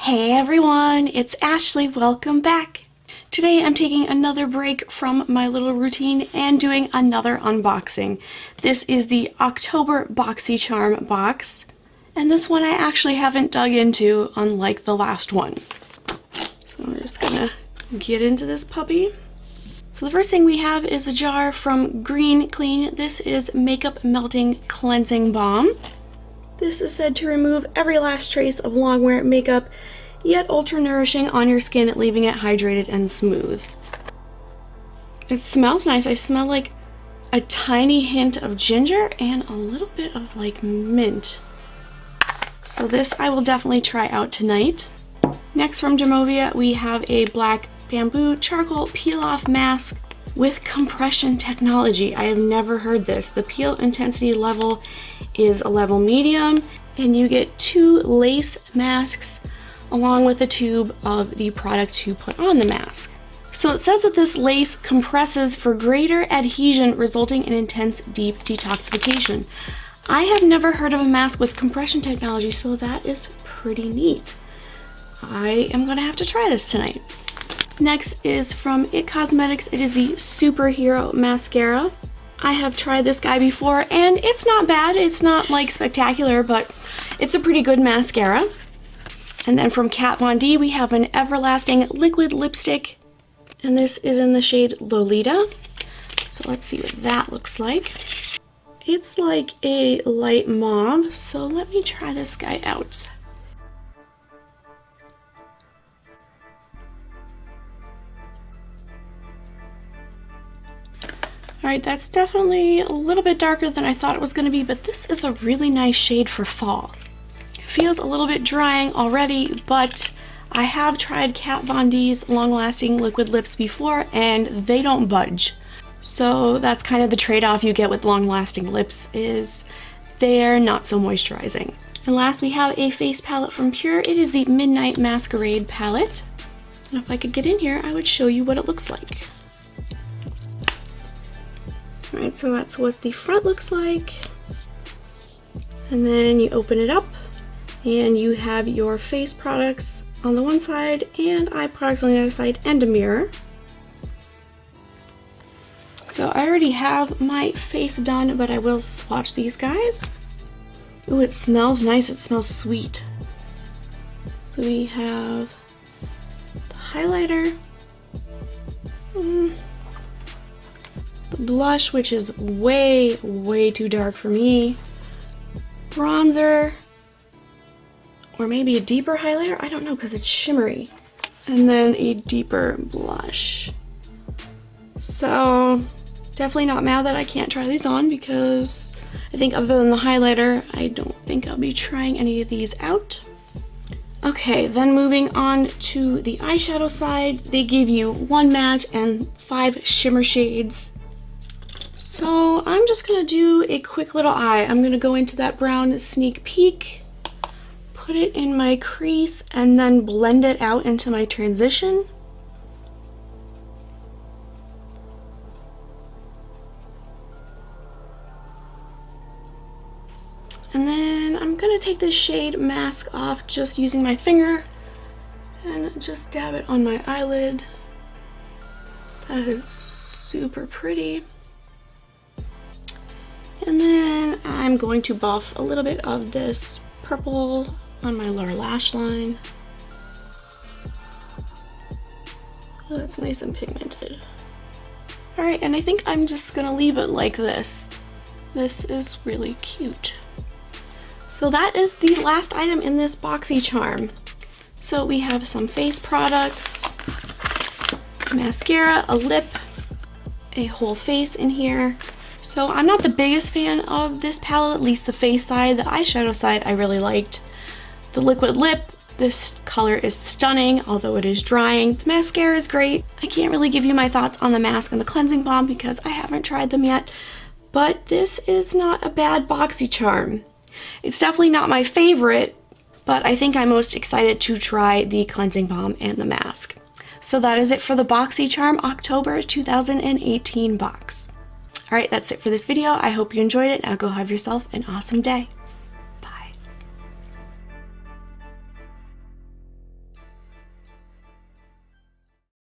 Hey everyone, it's Ashley. Welcome back. Today I'm taking another break from my little routine and doing another unboxing. This is the October Boxycharm box, and this one I actually haven't dug into, unlike the last one. So I'm just gonna get into this puppy. So the first thing we have is a jar from Green Clean. This is Makeup Melting Cleansing Balm. This is said to remove every last trace of long-wear makeup, yet ultra-nourishing on your skin, leaving it hydrated and smooth. It smells nice. I smell like a tiny hint of ginger and a little bit of like mint. So this I will definitely try out tonight. Next from Dermovia, we have a black bamboo charcoal peel-off mask with compression technology. I have never heard this. The peel intensity level is a level medium, and you get 2 lace masks along with a tube of the product to put on the mask. So it says that this lace compresses for greater adhesion, resulting in intense deep detoxification. I have never heard of a mask with compression technology, so that is pretty neat. I am gonna have to try this tonight. Next is from IT Cosmetics. It is the Superhero Mascara. I have tried this guy before and it's not bad. It's not like spectacular, but it's a pretty good mascara. And then from Kat Von D, we have an Everlasting Liquid Lipstick, and this is in the shade Lolita. So let's see what that looks like. It's like a light mauve, so let me try this guy out. Alright, that's definitely a little bit darker than I thought it was going to be, but this is a really nice shade for fall. It feels a little bit drying already, but I have tried Kat Von D's long-lasting liquid lips before, and they don't budge. So that's kind of the trade-off you get with long-lasting lips, is they're not so moisturizing. And last we have a face palette from Pure. It is the Midnight Masquerade palette. And if I could get in here, I would show you what it looks like. Alright, so that's what the front looks like. And then you open it up and you have your face products on the one side and eye products on the other side and a mirror. So I already have my face done, but I will swatch these guys. Ooh, it smells nice. It smells sweet. So we have the highlighter. The blush, which is way too dark for me, bronzer, or maybe a deeper highlighter, I don't know because it's shimmery, and then a deeper blush. So definitely not mad that I can't try these on, because I think other than the highlighter, I don't think I'll be trying any of these out. Okay, then moving on to the eyeshadow side, they give you 1 matte and 5 shimmer shades. So I'm just gonna do a quick little eye. I'm gonna go into that brown Sneak Peek, put it in my crease, and then blend it out into my transition. And then I'm gonna take this shade Mask off just using my finger and just dab it on my eyelid. That is super pretty. And then I'm going to buff a little bit of this purple on my lower lash line. Oh, that's nice and pigmented. Alright, and I think I'm just gonna leave it like this. This is really cute. So that is the last item in this Boxycharm. So we have some face products, mascara, a lip, a whole face in here. So I'm not the biggest fan of this palette, at least the face side. The eyeshadow side I really liked. The liquid lip, this color is stunning, although it is drying. The mascara is great. I can't really give you my thoughts on the mask and the cleansing balm because I haven't tried them yet, but this is not a bad Boxycharm. It's definitely not my favorite, but I think I'm most excited to try the cleansing balm and the mask. So that is it for the Boxycharm October 2018 box. Alright, that's it for this video. I hope you enjoyed it. Now go have yourself an awesome day.